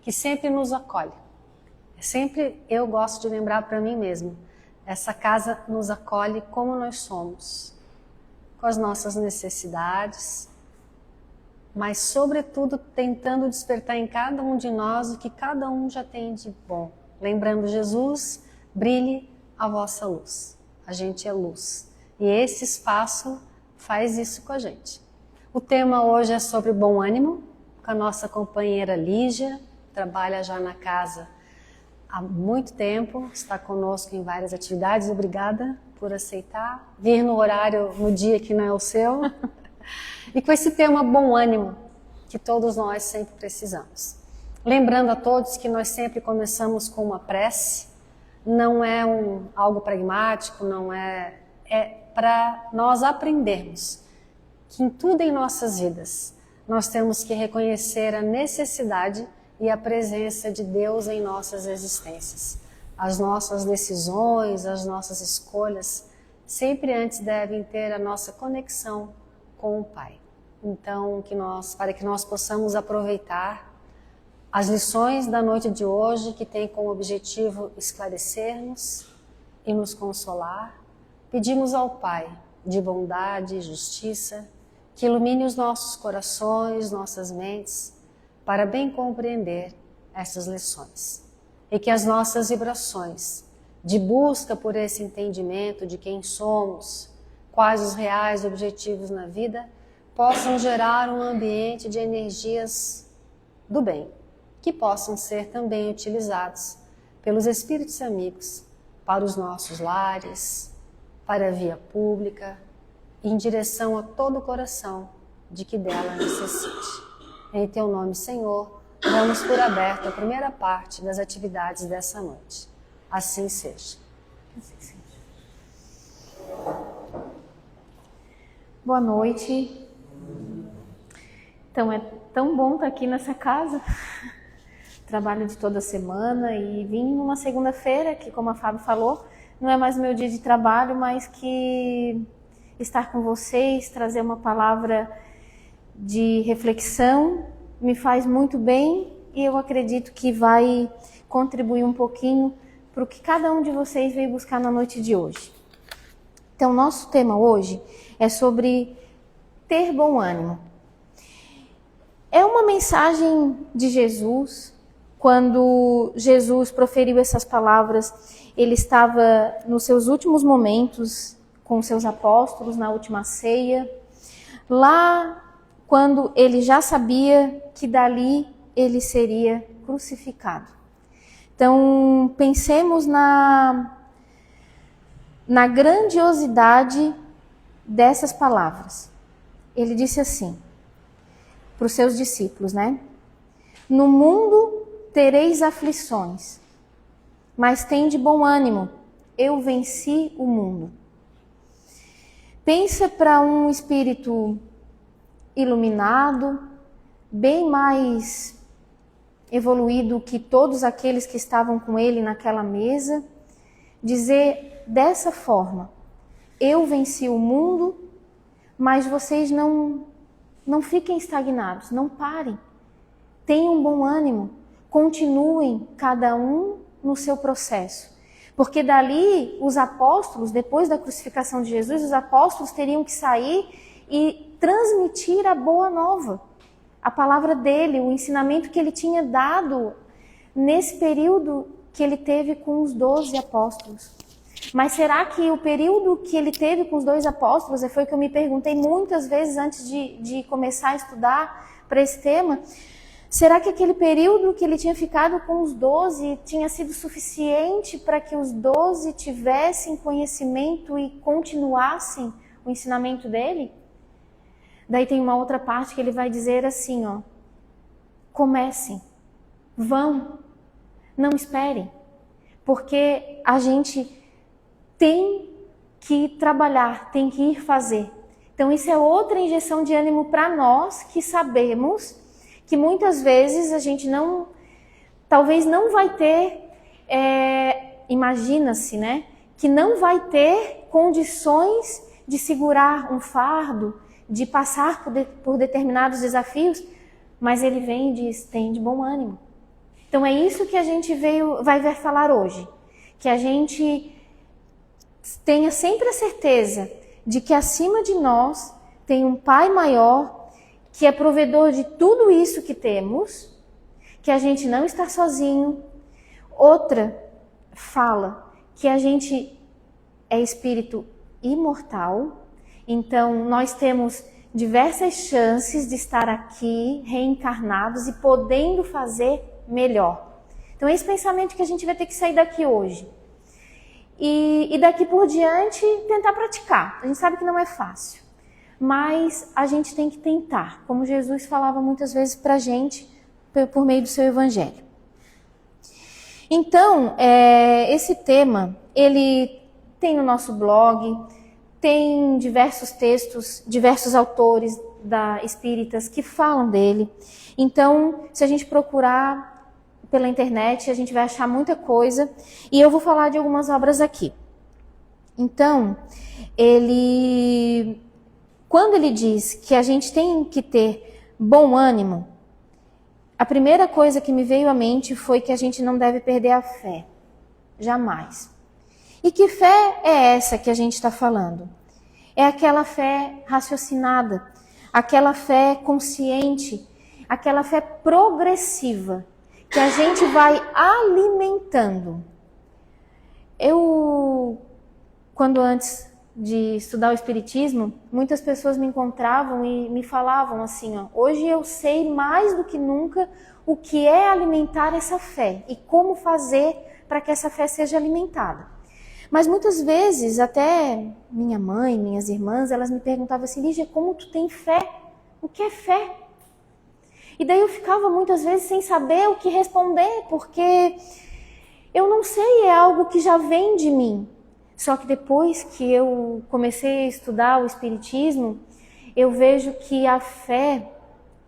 que sempre nos acolhe. Sempre eu gosto de lembrar para mim mesmo, essa casa nos acolhe como nós somos, com as nossas necessidades, mas sobretudo tentando despertar em cada um de nós o que cada um já tem de bom. Lembrando Jesus, brilhe a vossa luz. A gente é luz. E esse espaço faz isso com a gente. O tema hoje é sobre bom ânimo, com a nossa companheira Lígia, trabalha já na casa há muito tempo, está conosco em várias atividades. Obrigada por aceitar, vir no horário, no dia que não é o seu. E com esse tema bom ânimo, que todos nós sempre precisamos. Lembrando a todos que nós sempre começamos com uma prece, não é algo pragmático, não é para nós aprendermos que em tudo em nossas vidas nós temos que reconhecer a necessidade e a presença de Deus em nossas existências. As nossas decisões, as nossas escolhas, sempre antes devem ter a nossa conexão com o Pai. Então, para que nós possamos aproveitar as lições da noite de hoje, que tem como objetivo esclarecer-nos e nos consolar, pedimos ao Pai de bondade e justiça que ilumine os nossos corações, nossas mentes, para bem compreender essas lições. E que as nossas vibrações de busca por esse entendimento de quem somos, quais os reais objetivos na vida, possam gerar um ambiente de energias do bem, que possam ser também utilizados pelos espíritos amigos para os nossos lares, para a via pública, em direção a todo o coração de que dela necessite. Em teu nome, Senhor, damos por aberto a primeira parte das atividades dessa noite. Assim seja. Assim seja. Boa noite. Então, é tão bom estar aqui nessa casa. Trabalho de toda semana e vim numa segunda-feira, que, como a Fábio falou, não é mais meu dia de trabalho, mas que estar com vocês, trazer uma palavra de reflexão, me faz muito bem e eu acredito que vai contribuir um pouquinho para o que cada um de vocês veio buscar na noite de hoje. Então, nosso tema hoje é sobre ter bom ânimo. É uma mensagem de Jesus. Quando Jesus proferiu essas palavras, ele estava nos seus últimos momentos com seus apóstolos, na última ceia, lá quando ele já sabia que dali ele seria crucificado. Então, pensemos na grandiosidade dessas palavras. Ele disse assim, para os seus discípulos, né? No mundo tereis aflições, mas tende bom ânimo, eu venci o mundo. Pensa para um espírito iluminado, bem mais evoluído que todos aqueles que estavam com ele naquela mesa, dizer dessa forma, eu venci o mundo, mas vocês não fiquem estagnados, não parem, tenham bom ânimo, continuem cada um no seu processo. Porque dali os apóstolos, depois da crucificação de Jesus, os apóstolos teriam que sair e transmitir a boa nova, a palavra dele, o ensinamento que ele tinha dado nesse período que ele teve com os 12 apóstolos. Mas será que o período que ele teve com os 2 apóstolos, foi o que eu me perguntei muitas vezes antes de começar a estudar para esse tema, será que aquele período que ele tinha ficado com os 12 tinha sido suficiente para que os 12 tivessem conhecimento e continuassem o ensinamento dele? Daí tem uma outra parte que ele vai dizer assim, ó, comecem, vão, não esperem, porque a gente tem que trabalhar, tem que ir fazer. Então isso é outra injeção de ânimo para nós que sabemos que muitas vezes a gente talvez não vai ter, imagina-se, né, que não vai ter condições de segurar um fardo, de passar por determinados desafios, mas ele vem e diz, tem de bom ânimo. Então é isso que a gente vai falar hoje. Que a gente tenha sempre a certeza de que acima de nós tem um Pai maior, que é provedor de tudo isso que temos, que a gente não está sozinho. Outra fala que a gente é espírito imortal, então nós temos diversas chances de estar aqui reencarnados e podendo fazer melhor. Então é esse pensamento que a gente vai ter que sair daqui hoje. E daqui por diante tentar praticar. A gente sabe que não é fácil, mas a gente tem que tentar, como Jesus falava muitas vezes pra gente por meio do seu evangelho. Então, esse tema, ele tem no nosso blog, tem diversos textos, diversos autores espíritas que falam dele. Então, se a gente procurar pela internet, a gente vai achar muita coisa. E eu vou falar de algumas obras aqui. Então, quando ele diz que a gente tem que ter bom ânimo, a primeira coisa que me veio à mente foi que a gente não deve perder a fé. Jamais. E que fé é essa que a gente está falando? É aquela fé raciocinada, aquela fé consciente, aquela fé progressiva, que a gente vai alimentando. Quando antes de estudar o Espiritismo, muitas pessoas me encontravam e me falavam assim, hoje eu sei mais do que nunca o que é alimentar essa fé e como fazer para que essa fé seja alimentada. Mas muitas vezes, até minha mãe, minhas irmãs, elas me perguntavam assim, Lígia, como tu tem fé? O que é fé? E daí eu ficava muitas vezes sem saber o que responder, porque eu não sei, é algo que já vem de mim. Só que depois que eu comecei a estudar o Espiritismo, eu vejo que a fé,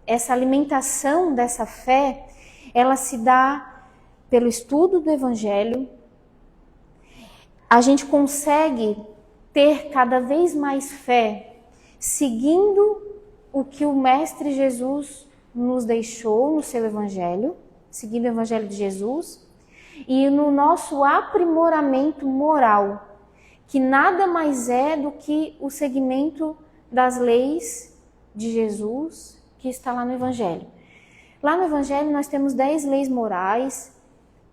essa alimentação dessa fé, ela se dá pelo estudo do Evangelho. A gente consegue ter cada vez mais fé seguindo o que o Mestre Jesus nos deixou no seu Evangelho, seguindo o Evangelho de Jesus, e no nosso aprimoramento moral, que nada mais é do que o seguimento das leis de Jesus que está lá no Evangelho. Lá no Evangelho nós temos 10 leis morais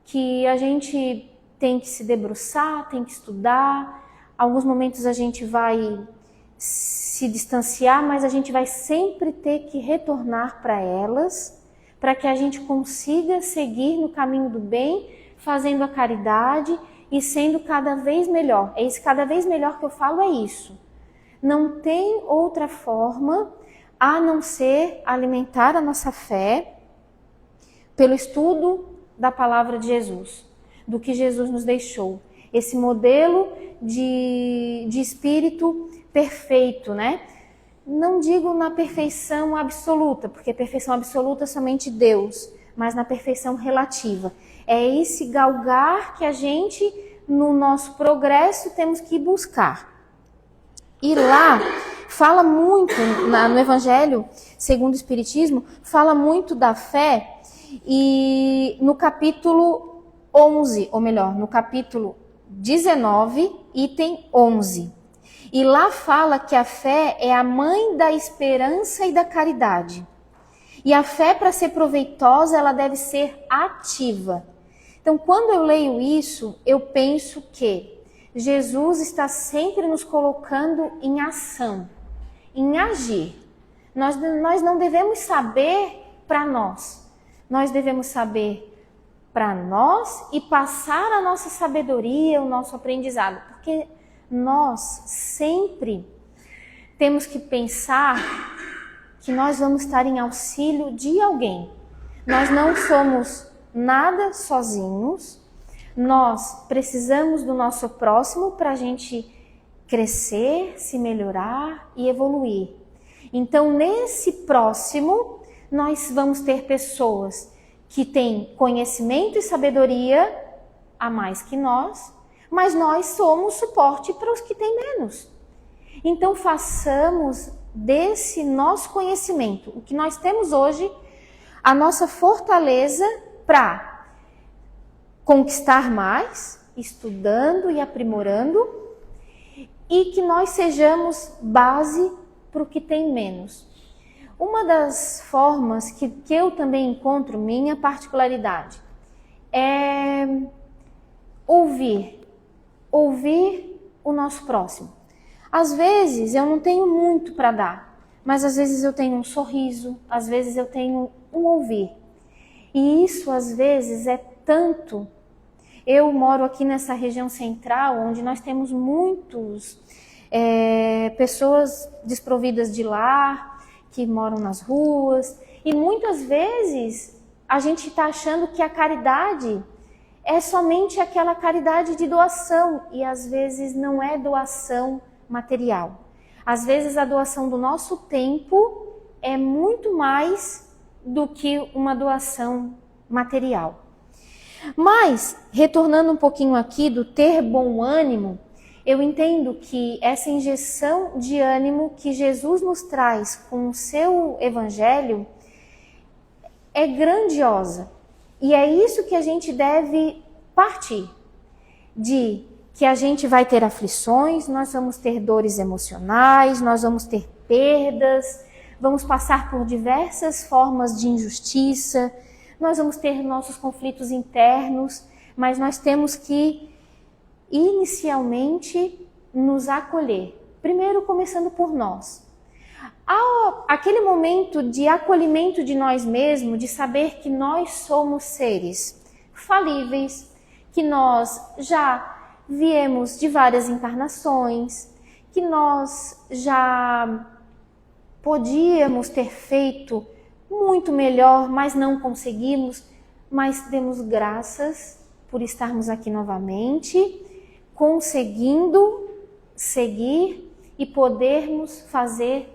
que a gente tem que se debruçar, tem que estudar. Alguns momentos a gente vai se distanciar, mas a gente vai sempre ter que retornar para elas, para que a gente consiga seguir no caminho do bem, fazendo a caridade e sendo cada vez melhor. É esse cada vez melhor que eu falo, é isso. Não tem outra forma a não ser alimentar a nossa fé pelo estudo da palavra de Jesus, do que Jesus nos deixou. Esse modelo de espírito perfeito, né? Não digo na perfeição absoluta, porque perfeição absoluta é somente Deus, mas na perfeição relativa. É esse galgar que a gente, no nosso progresso, temos que buscar. E lá, fala muito, no Evangelho, segundo o Espiritismo, fala muito da fé, e no capítulo 11, ou melhor, no capítulo 19, item 11. E lá fala que a fé é a mãe da esperança e da caridade. E a fé, para ser proveitosa, ela deve ser ativa. Então, quando eu leio isso, eu penso que Jesus está sempre nos colocando em ação, em agir. Nós não devemos saber para nós. Nós devemos saber para nós e passar a nossa sabedoria, o nosso aprendizado. Porque nós sempre temos que pensar que nós vamos estar em auxílio de alguém. Nós não somos nada sozinhos. Nós precisamos do nosso próximo para a gente crescer, se melhorar e evoluir. Então, nesse próximo, nós vamos ter pessoas que têm conhecimento e sabedoria a mais que nós, mas nós somos suporte para os que têm menos. Então, façamos desse nosso conhecimento, o que nós temos hoje, a nossa fortaleza para conquistar mais, estudando e aprimorando, e que nós sejamos base para o que tem menos. Uma das formas que eu também encontro, minha particularidade, é ouvir o nosso próximo. Às vezes eu não tenho muito para dar, mas às vezes eu tenho um sorriso, às vezes eu tenho um ouvir. E isso às vezes é tanto. Eu moro aqui nessa região central, onde nós temos muitos pessoas desprovidas de lar, que moram nas ruas, e muitas vezes a gente está achando que a caridade é somente aquela caridade de doação, e às vezes não é doação material. Às vezes a doação do nosso tempo é muito mais do que uma doação material. Mas, retornando um pouquinho aqui do ter bom ânimo, eu entendo que essa injeção de ânimo que Jesus nos traz com o seu evangelho é grandiosa. E é isso que a gente deve partir, de que a gente vai ter aflições, nós vamos ter dores emocionais, nós vamos ter perdas, vamos passar por diversas formas de injustiça, nós vamos ter nossos conflitos internos, mas nós temos que inicialmente nos acolher. Primeiro começando por nós. Aquele momento de acolhimento de nós mesmos, de saber que nós somos seres falíveis, que nós já viemos de várias encarnações, que nós já podíamos ter feito muito melhor, mas não conseguimos, mas demos graças por estarmos aqui novamente, conseguindo seguir e podermos fazer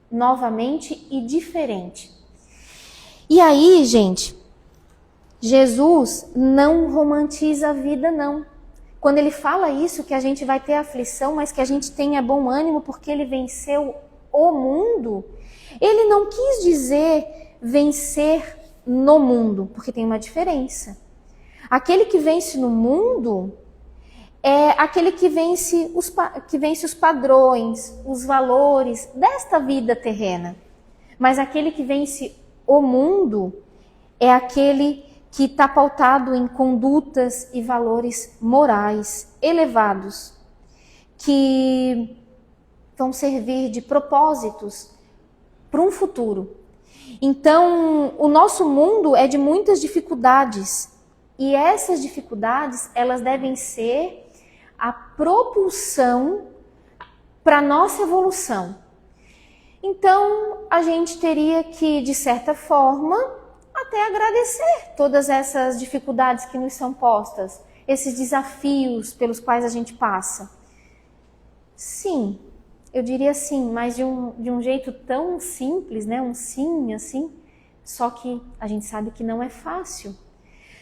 novamente e diferente. E aí, gente, Jesus não romantiza a vida, não. Quando ele fala isso, que a gente vai ter aflição, mas que a gente tenha bom ânimo porque ele venceu o mundo, ele não quis dizer vencer no mundo, porque tem uma diferença. Aquele que vence no mundo é aquele que vence os padrões, os valores desta vida terrena. Mas aquele que vence o mundo é aquele que está pautado em condutas e valores morais elevados, que vão servir de propósitos para um futuro. Então, o nosso mundo é de muitas dificuldades, e essas dificuldades, elas devem ser a propulsão para a nossa evolução. Então, a gente teria que, de certa forma, até agradecer todas essas dificuldades que nos são postas, esses desafios pelos quais a gente passa. Sim, eu diria sim, mas de um jeito tão simples, né? Um sim, assim, só que a gente sabe que não é fácil.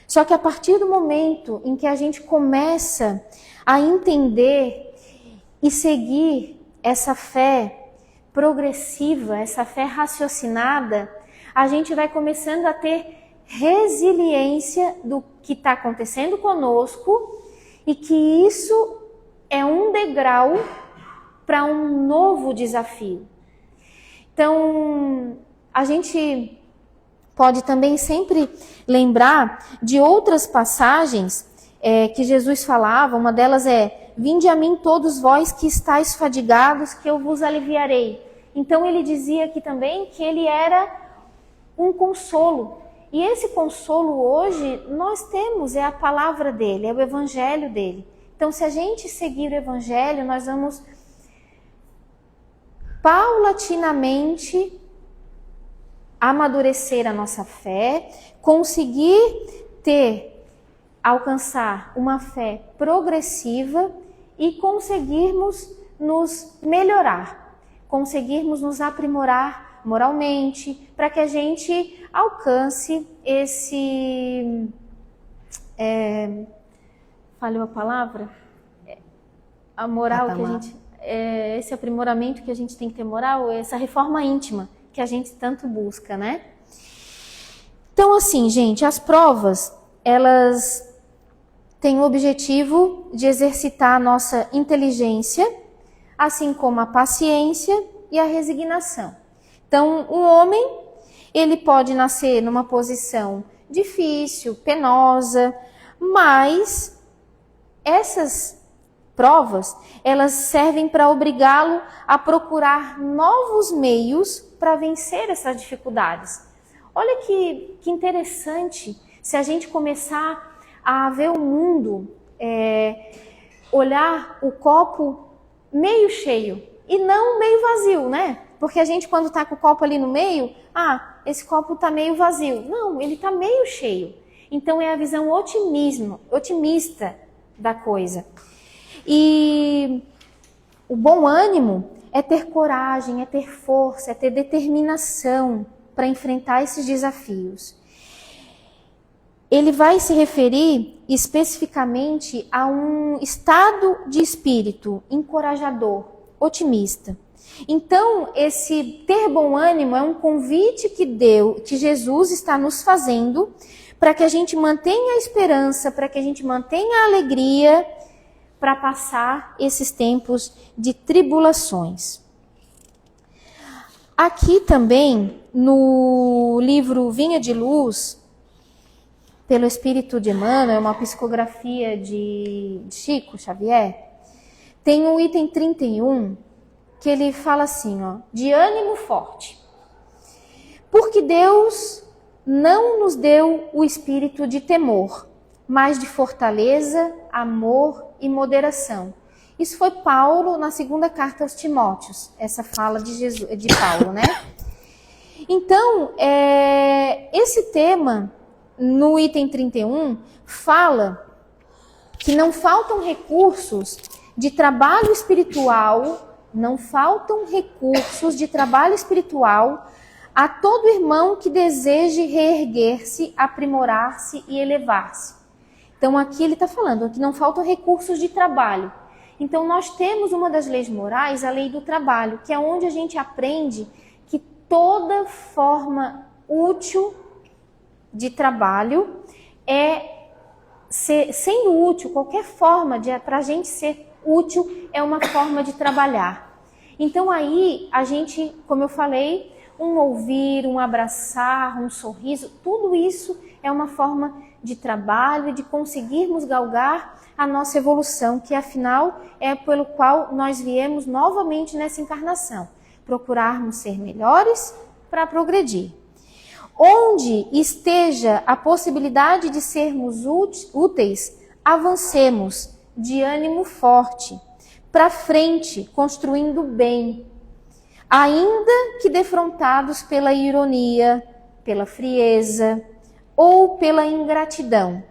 Só que a partir do momento em que a gente começa a entender e seguir essa fé progressiva, essa fé raciocinada, a gente vai começando a ter resiliência do que está acontecendo conosco e que isso é um degrau para um novo desafio. Então, a gente pode também sempre lembrar de outras passagens que Jesus falava. Uma delas é: vinde a mim todos vós que estáis fadigados, que eu vos aliviarei. Então ele dizia aqui também que ele era um consolo. E esse consolo hoje nós temos, é a palavra dele, é o evangelho dele. Então se a gente seguir o evangelho, nós vamos paulatinamente amadurecer a nossa fé, conseguir alcançar uma fé progressiva e conseguirmos nos melhorar, conseguirmos nos aprimorar moralmente, para que a gente alcance esse... falhou a palavra? A moral que a gente... esse aprimoramento que a gente tem que ter moral, essa reforma íntima que a gente tanto busca, né? Então, assim, gente, as provas, elas tem o objetivo de exercitar a nossa inteligência, assim como a paciência e a resignação. Então, o homem, ele pode nascer numa posição difícil, penosa, mas essas provas, elas servem para obrigá-lo a procurar novos meios para vencer essas dificuldades. Olha que interessante se a gente começar a ver o mundo, olhar o copo meio cheio e não meio vazio, né? Porque a gente, quando está com o copo ali no meio, esse copo está meio vazio. Não, ele está meio cheio. Então é a visão otimista da coisa. E o bom ânimo é ter coragem, é ter força, é ter determinação para enfrentar esses desafios. Ele vai se referir especificamente a um estado de espírito encorajador, otimista. Então, esse ter bom ânimo é um convite que Jesus está nos fazendo para que a gente mantenha a esperança, para que a gente mantenha a alegria, para passar esses tempos de tribulações. Aqui também, no livro Vinha de Luz, pelo Espírito de Emmanuel, uma psicografia de Chico Xavier, tem o item 31, que ele fala assim, de ânimo forte. Porque Deus não nos deu o espírito de temor, mas de fortaleza, amor e moderação. Isso foi Paulo na segunda carta aos Timóteos, essa fala de Paulo, né? Então, esse tema, no item 31, fala que não faltam recursos de trabalho espiritual, a todo irmão que deseje reerguer-se, aprimorar-se e elevar-se. Então aqui ele está falando que não faltam recursos de trabalho. Então nós temos uma das leis morais, a lei do trabalho, que é onde a gente aprende que toda forma útil de trabalho sendo útil, qualquer forma para a gente ser útil é uma forma de trabalhar. Então aí a gente, como eu falei, um ouvir, um abraçar, um sorriso, tudo isso é uma forma de trabalho e de conseguirmos galgar a nossa evolução, que afinal é pelo qual nós viemos novamente nessa encarnação, procurarmos ser melhores para progredir. Onde esteja a possibilidade de sermos úteis, avancemos de ânimo forte, para frente, construindo bem, ainda que defrontados pela ironia, pela frieza ou pela ingratidão,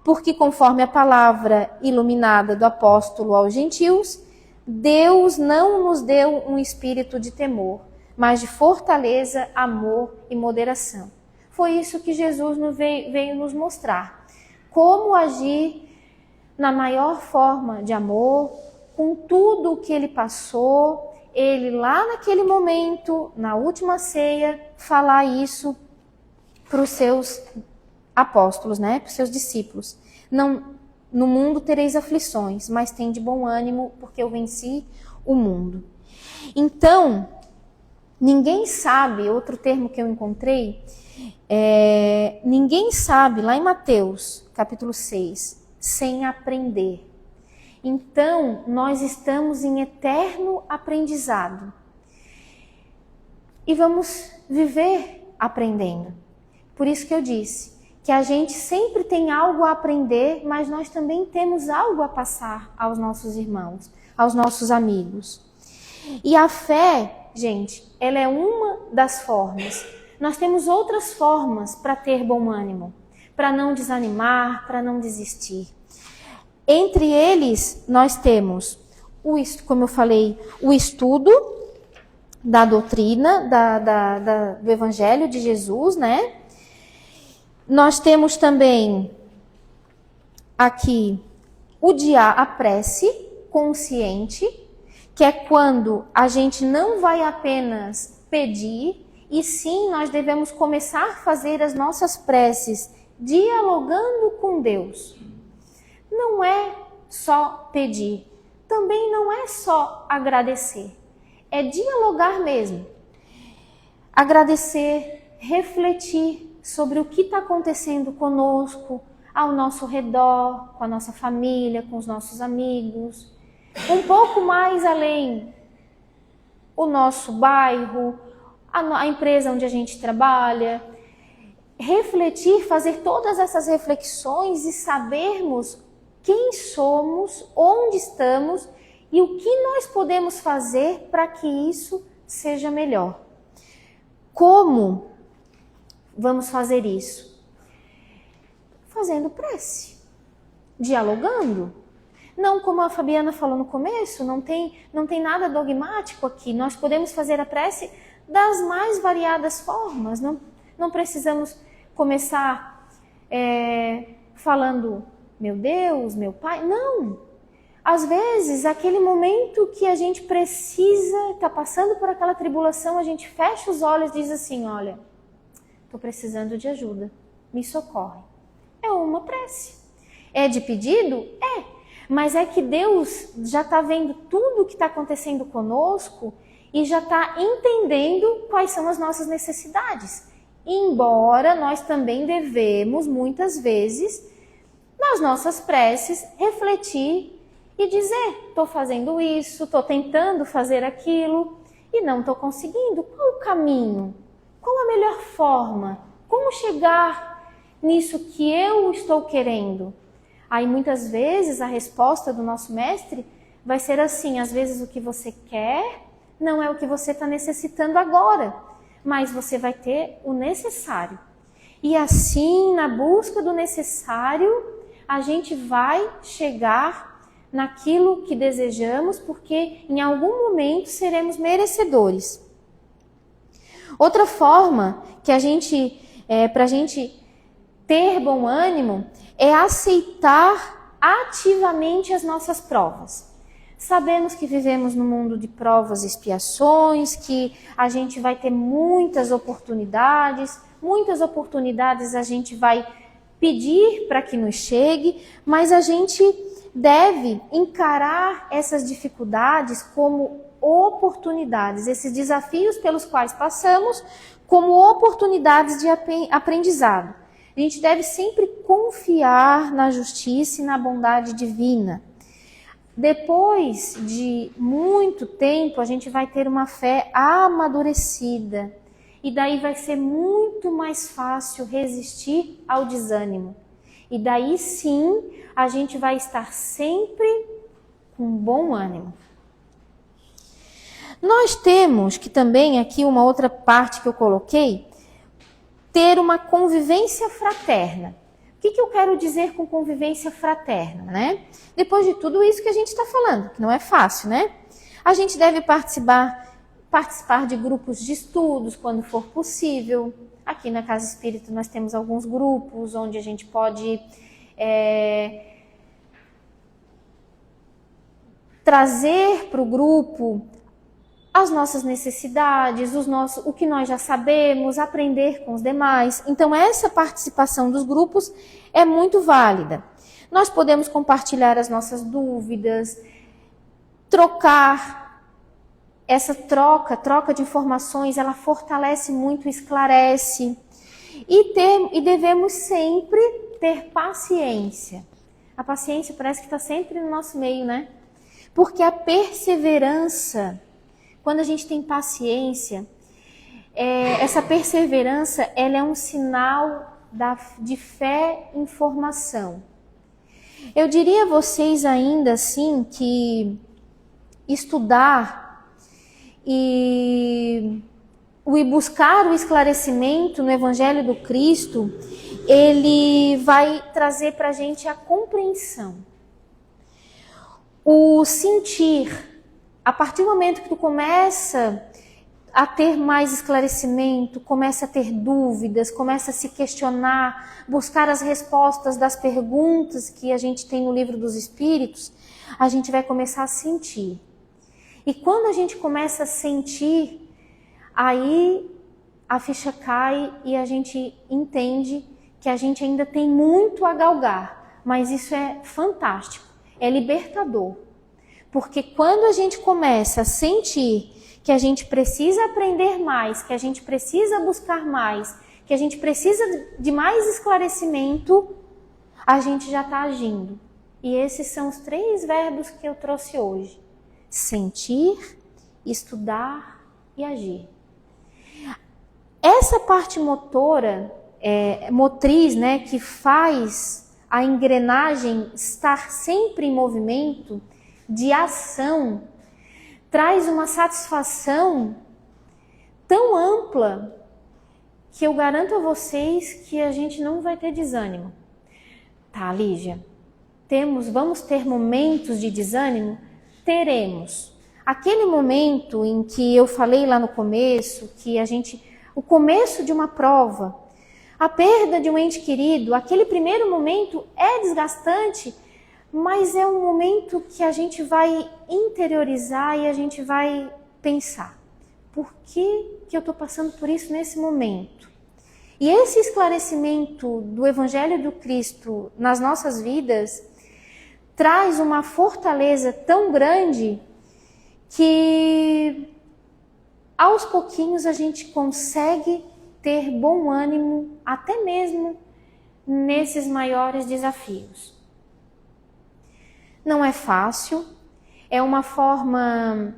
porque conforme a palavra iluminada do apóstolo aos gentios, Deus não nos deu um espírito de temor, mas de fortaleza, amor e moderação. Foi isso que Jesus veio nos mostrar. Como agir na maior forma de amor, com tudo o que ele passou, ele lá naquele momento, na última ceia, falar isso para os seus apóstolos, né? Para os seus discípulos. Não, no mundo tereis aflições, mas tem de bom ânimo, porque eu venci o mundo. Então, ninguém sabe, outro termo que eu encontrei, ninguém sabe, lá em Mateus, capítulo 6, sem aprender. Então, nós estamos em eterno aprendizado. E vamos viver aprendendo. Por isso que eu disse que a gente sempre tem algo a aprender, mas nós também temos algo a passar aos nossos irmãos, aos nossos amigos. E a fé, gente, ela é uma das formas. Nós temos outras formas para ter bom ânimo, para não desanimar, para não desistir. Entre eles, nós temos, como eu falei, o estudo da doutrina, do Evangelho de Jesus, né? Nós temos também aqui a prece consciente, que é quando a gente não vai apenas pedir, e sim nós devemos começar a fazer as nossas preces dialogando com Deus. não é só pedir, também não é só agradecer, é dialogar mesmo. Agradecer, refletir sobre o que está acontecendo conosco, ao nosso redor, com a nossa família, com os nossos amigos, um pouco mais além, o nosso bairro, a empresa onde a gente trabalha. Refletir, fazer todas essas reflexões e sabermos quem somos, onde estamos e o que nós podemos fazer para que isso seja melhor. Como vamos fazer isso? Fazendo prece, dialogando. Não, como a Fabiana falou no começo, não tem nada dogmático aqui. Nós podemos fazer a prece das mais variadas formas. Não precisamos começar falando, meu Deus, meu Pai. Não. Às vezes, aquele momento que a gente precisa, está passando por aquela tribulação, a gente fecha os olhos e diz assim, olha, estou precisando de ajuda, me socorre. É uma prece. É de pedido? É. Mas é que Deus já está vendo tudo o que está acontecendo conosco e já está entendendo quais são as nossas necessidades. Embora nós também devemos, muitas vezes, nas nossas preces, refletir e dizer, estou fazendo isso, estou tentando fazer aquilo e não estou conseguindo. Qual o caminho? Qual a melhor forma? Como chegar nisso que eu estou querendo? Aí muitas vezes a resposta do nosso mestre vai ser assim, às vezes o que você quer não é o que você está necessitando agora, mas você vai ter o necessário. E assim, na busca do necessário, a gente vai chegar naquilo que desejamos, porque em algum momento seremos merecedores. Outra forma que para a gente ter bom ânimo, é aceitar ativamente as nossas provas. Sabemos que vivemos num mundo de provas e expiações, que a gente vai ter muitas oportunidades a gente vai pedir para que nos chegue, mas a gente deve encarar essas dificuldades como oportunidades, esses desafios pelos quais passamos, como oportunidades de aprendizado. A gente deve sempre confiar na justiça e na bondade divina. Depois de muito tempo, a gente vai ter uma fé amadurecida. E daí vai ser muito mais fácil resistir ao desânimo. E daí sim, a gente vai estar sempre com bom ânimo. Nós temos que também, aqui uma outra parte que eu coloquei, ter uma convivência fraterna. O que eu quero dizer com convivência fraterna, né? Depois de tudo isso que a gente está falando, que não é fácil, né? A gente deve participar de grupos de estudos quando for possível. Aqui na Casa Espírita nós temos alguns grupos onde a gente pode trazer para o grupo as nossas necessidades, o que nós já sabemos, aprender com os demais. Então, essa participação dos grupos é muito válida. Nós podemos compartilhar as nossas dúvidas, trocar. Essa troca de informações, ela fortalece muito, esclarece. E devemos sempre ter paciência. A paciência parece que está sempre no nosso meio, né? Porque a perseverança... Quando a gente tem paciência, essa perseverança ela é um sinal de fé em formação. Eu diria a vocês ainda assim que estudar e buscar o esclarecimento no Evangelho do Cristo, ele vai trazer para a gente a compreensão, o sentir. A partir do momento que tu começa a ter mais esclarecimento, começa a ter dúvidas, começa a se questionar, buscar as respostas das perguntas que a gente tem no Livro dos Espíritos, a gente vai começar a sentir. E quando a gente começa a sentir, aí a ficha cai e a gente entende que a gente ainda tem muito a galgar, mas isso é fantástico, é libertador. Porque quando a gente começa a sentir que a gente precisa aprender mais, que a gente precisa buscar mais, que a gente precisa de mais esclarecimento, a gente já está agindo. E esses são os 3 verbos que eu trouxe hoje: sentir, estudar e agir. Essa parte motora, motriz, né, que faz a engrenagem estar sempre em movimento, de ação, traz uma satisfação tão ampla que eu garanto a vocês que a gente não vai ter desânimo. Tá, Lígia? Vamos ter momentos de desânimo? Teremos. Aquele momento em que eu falei lá no começo, o começo de uma prova, a perda de um ente querido, aquele primeiro momento é desgastante, mas é um momento que a gente vai interiorizar e a gente vai pensar: por que eu estou passando por isso nesse momento? E esse esclarecimento do Evangelho do Cristo nas nossas vidas traz uma fortaleza tão grande que aos pouquinhos a gente consegue ter bom ânimo até mesmo nesses maiores desafios. Não é fácil, é uma forma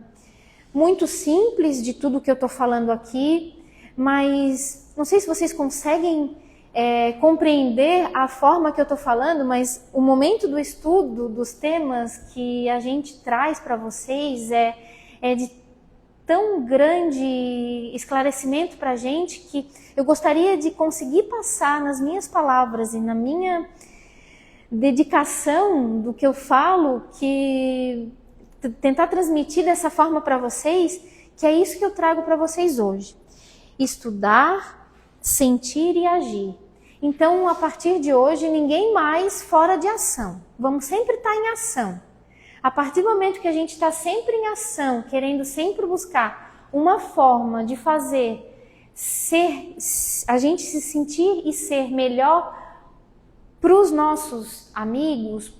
muito simples de tudo que eu estou falando aqui, mas não sei se vocês conseguem compreender a forma que eu estou falando, mas o momento do estudo dos temas que a gente traz para vocês é de tão grande esclarecimento para a gente que eu gostaria de conseguir passar nas minhas palavras e na minha dedicação do que eu falo, que tentar transmitir dessa forma para vocês, que é isso que eu trago para vocês hoje. Estudar, sentir e agir. Então, a partir de hoje, ninguém mais fora de ação. Vamos sempre estar em ação. A partir do momento que a gente está sempre em ação, querendo sempre buscar uma forma de fazer a gente se sentir e ser melhor para os nossos amigos,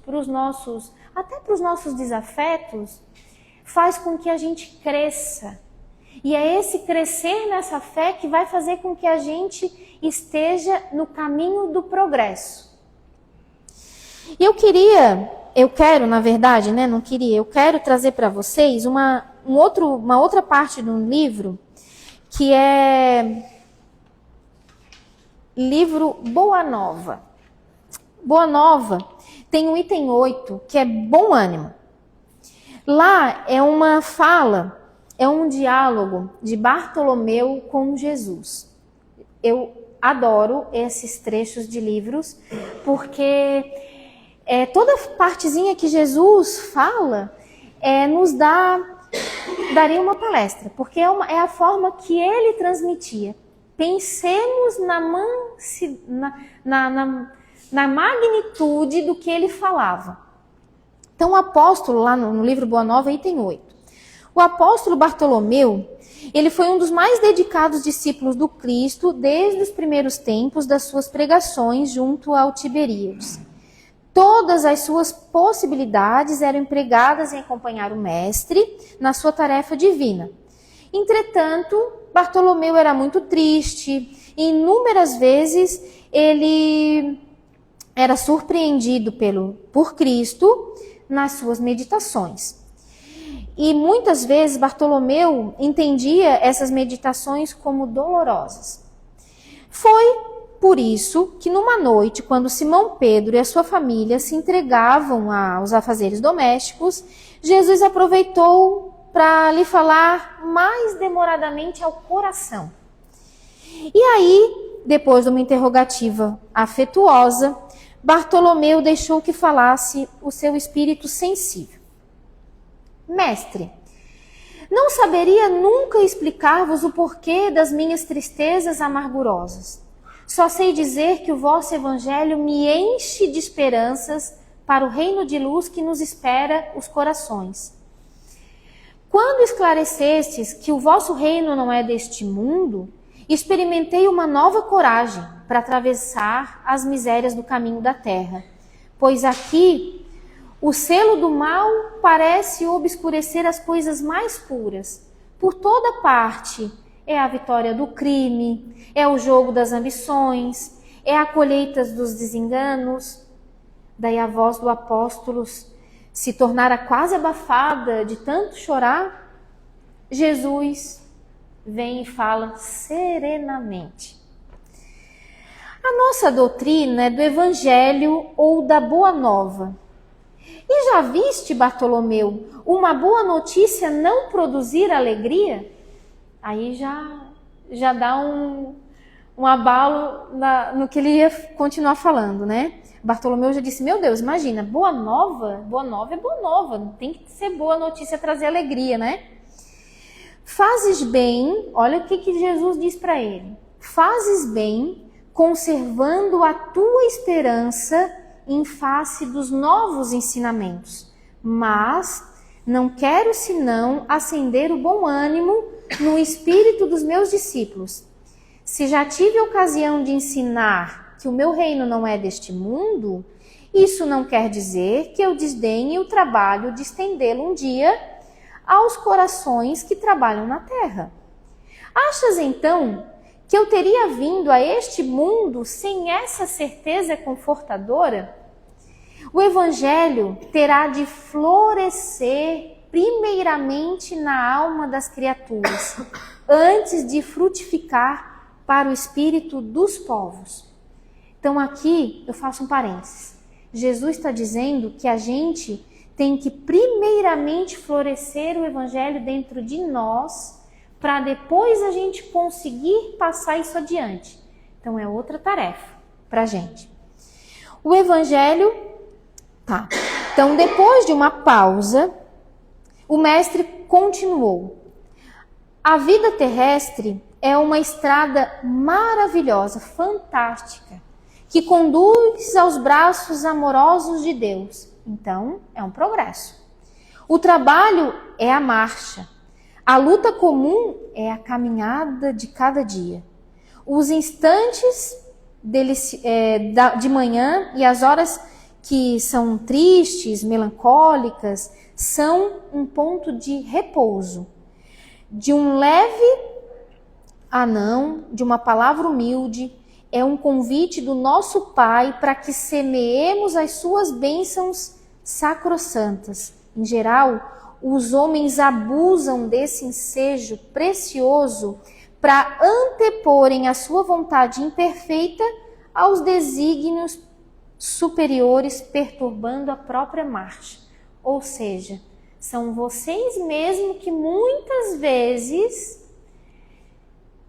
até para os nossos desafetos, faz com que a gente cresça. E é esse crescer nessa fé que vai fazer com que a gente esteja no caminho do progresso. E eu quero trazer para vocês uma outra parte do livro, que é livro Boa Nova. Boa Nova tem um item 8, que é bom ânimo. Lá é uma fala, é um diálogo de Bartolomeu com Jesus. Eu adoro esses trechos de livros, porque toda partezinha que Jesus fala daria uma palestra, porque é a forma que ele transmitia. Pensemos na magnitude do que ele falava. Então o apóstolo, lá no livro Boa Nova, item 8. O apóstolo Bartolomeu, ele foi um dos mais dedicados discípulos do Cristo desde os primeiros tempos das suas pregações junto ao Tiberíades. Todas as suas possibilidades eram empregadas em acompanhar o mestre na sua tarefa divina. Entretanto, Bartolomeu era muito triste e inúmeras vezes ele era surpreendido por Cristo nas suas meditações. E muitas vezes Bartolomeu entendia essas meditações como dolorosas. Foi por isso que numa noite, quando Simão Pedro e a sua família se entregavam aos afazeres domésticos, Jesus aproveitou para lhe falar mais demoradamente ao coração. E aí, depois de uma interrogativa afetuosa, Bartolomeu deixou que falasse o seu espírito sensível. Mestre, não saberia nunca explicar-vos o porquê das minhas tristezas amargurosas. Só sei dizer que o vosso evangelho me enche de esperanças para o reino de luz que nos espera os corações. Quando esclarecestes que o vosso reino não é deste mundo, experimentei uma nova coragem para atravessar as misérias do caminho da terra, pois aqui o selo do mal parece obscurecer as coisas mais puras. Por toda parte é a vitória do crime, é o jogo das ambições, é a colheita dos desenganos. Daí a voz do apóstolo se tornara quase abafada de tanto chorar. Jesus vem e fala serenamente. A nossa doutrina é do Evangelho ou da Boa Nova. E já viste, Bartolomeu, uma boa notícia não produzir alegria? Aí já dá um abalo no que ele ia continuar falando, né? Bartolomeu já disse, meu Deus, imagina, boa nova é boa nova, tem que ser boa notícia trazer alegria, né? Fazes bem, olha o que Jesus diz para ele, fazes bem conservando a tua esperança em face dos novos ensinamentos, mas não quero senão acender o bom ânimo no espírito dos meus discípulos. Se já tive ocasião de ensinar que o meu reino não é deste mundo, isso não quer dizer que eu desdenhe o trabalho de estendê-lo um dia aos corações que trabalham na terra. Achas então que eu teria vindo a este mundo sem essa certeza confortadora? O Evangelho terá de florescer primeiramente na alma das criaturas, antes de frutificar para o espírito dos povos. Então aqui eu faço um parênteses. Jesus está dizendo que a gente tem que primeiramente florescer o Evangelho dentro de nós, para depois a gente conseguir passar isso adiante. Então é outra tarefa para a gente. O Evangelho, tá. Então depois de uma pausa, o mestre continuou. A vida terrestre é uma estrada maravilhosa, fantástica, que conduz aos braços amorosos de Deus. Então, é um progresso. O trabalho é a marcha. A luta comum é a caminhada de cada dia. Os instantes de manhã e as horas que são tristes, melancólicas, são um ponto de repouso. De um leve anão, de uma palavra humilde, é um convite do nosso Pai para que semeemos as suas bênçãos sacrossantas. Em geral, os homens abusam desse ensejo precioso para anteporem a sua vontade imperfeita aos desígnios superiores, perturbando a própria marcha. Ou seja, são vocês mesmos que muitas vezes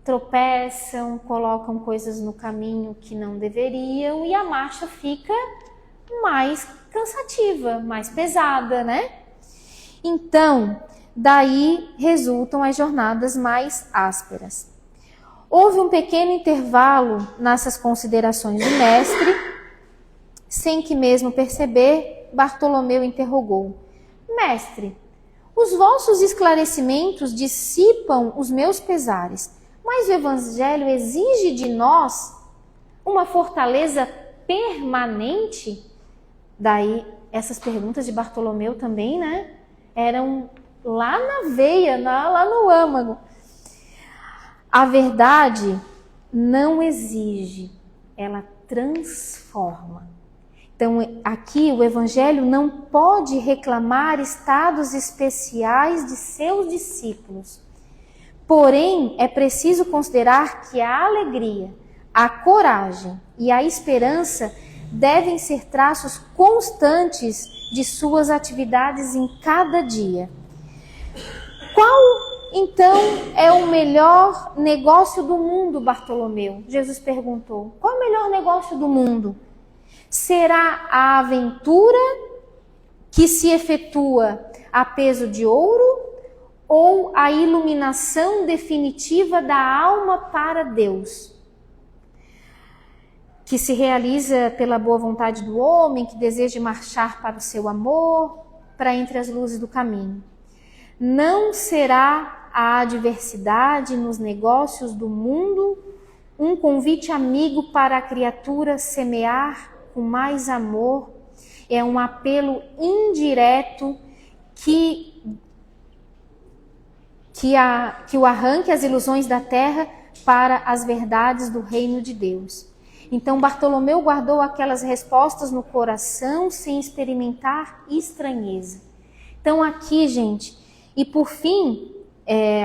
tropeçam, colocam coisas no caminho que não deveriam e a marcha fica mais cansativa, mais pesada, né? Então, daí resultam as jornadas mais ásperas. Houve um pequeno intervalo nessas considerações do mestre, sem que mesmo perceber, Bartolomeu interrogou: Mestre, os vossos esclarecimentos dissipam os meus pesares, mas o Evangelho exige de nós uma fortaleza permanente? Daí, essas perguntas de Bartolomeu também, né? Eram lá na veia, lá no âmago. A verdade não exige, ela transforma. Então, aqui o Evangelho não pode reclamar estados especiais de seus discípulos. Porém, é preciso considerar que a alegria, a coragem e a esperança devem ser traços constantes de suas atividades em cada dia. Qual, então, é o melhor negócio do mundo, Bartolomeu? Jesus perguntou. Qual é o melhor negócio do mundo? Será a aventura que se efetua a peso de ouro ou a iluminação definitiva da alma para Deus, que se realiza pela boa vontade do homem, que deseja marchar para o seu amor, para entre as luzes do caminho? Não será a adversidade nos negócios do mundo um convite amigo para a criatura semear com mais amor é um apelo indireto que o arranque as ilusões da terra para as verdades do reino de Deus. Então Bartolomeu guardou aquelas respostas no coração sem experimentar estranheza. Então aqui, gente, e por fim,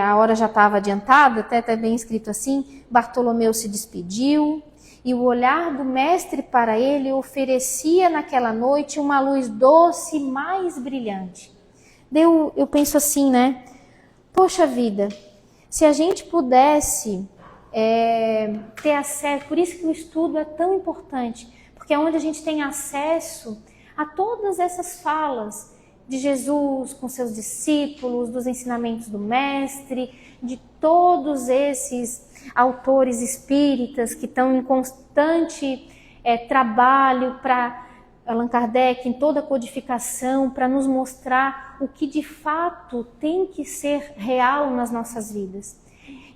a hora já estava adiantada, até está bem escrito assim, Bartolomeu se despediu e o olhar do mestre para ele oferecia naquela noite uma luz doce e mais brilhante. Eu penso assim, né? Poxa vida, se a gente pudesse ter acesso, por isso que o estudo é tão importante, porque é onde a gente tem acesso a todas essas falas de Jesus com seus discípulos, dos ensinamentos do mestre, de todos esses autores espíritas que estão em constante trabalho para Allan Kardec, em toda a codificação, para nos mostrar o que de fato tem que ser real nas nossas vidas.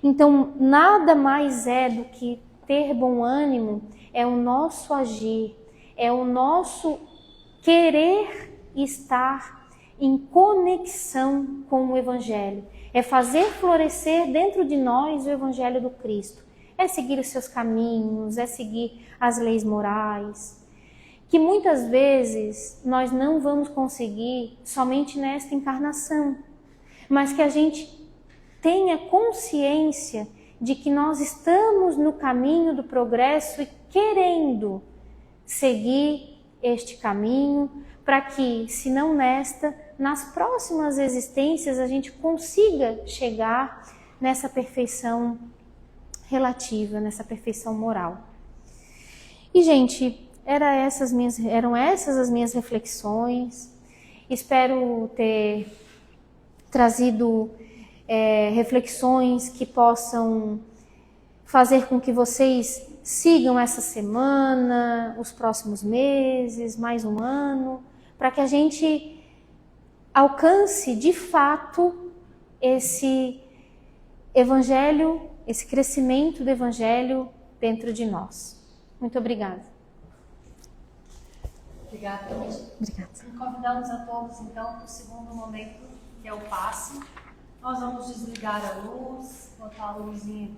Então, nada mais é do que ter bom ânimo, é o nosso agir, é o nosso querer estar em conexão com o Evangelho. É fazer florescer dentro de nós o Evangelho do Cristo. É seguir os seus caminhos, é seguir as leis morais, que muitas vezes nós não vamos conseguir somente nesta encarnação, mas que a gente tenha consciência de que nós estamos no caminho do progresso e querendo seguir este caminho para que, se não nesta, nas próximas existências a gente consiga chegar nessa perfeição relativa, nessa perfeição moral. E, gente, eram essas as minhas reflexões. Espero ter trazido reflexões que possam fazer com que vocês sigam essa semana, os próximos meses, mais um ano, para que a gente alcance de fato esse evangelho, esse crescimento do evangelho dentro de nós. Muito obrigada. Obrigada. Obrigada. Convidamos a todos, então, para o segundo momento, que é o passe. Nós vamos desligar a luz, botar a luzinha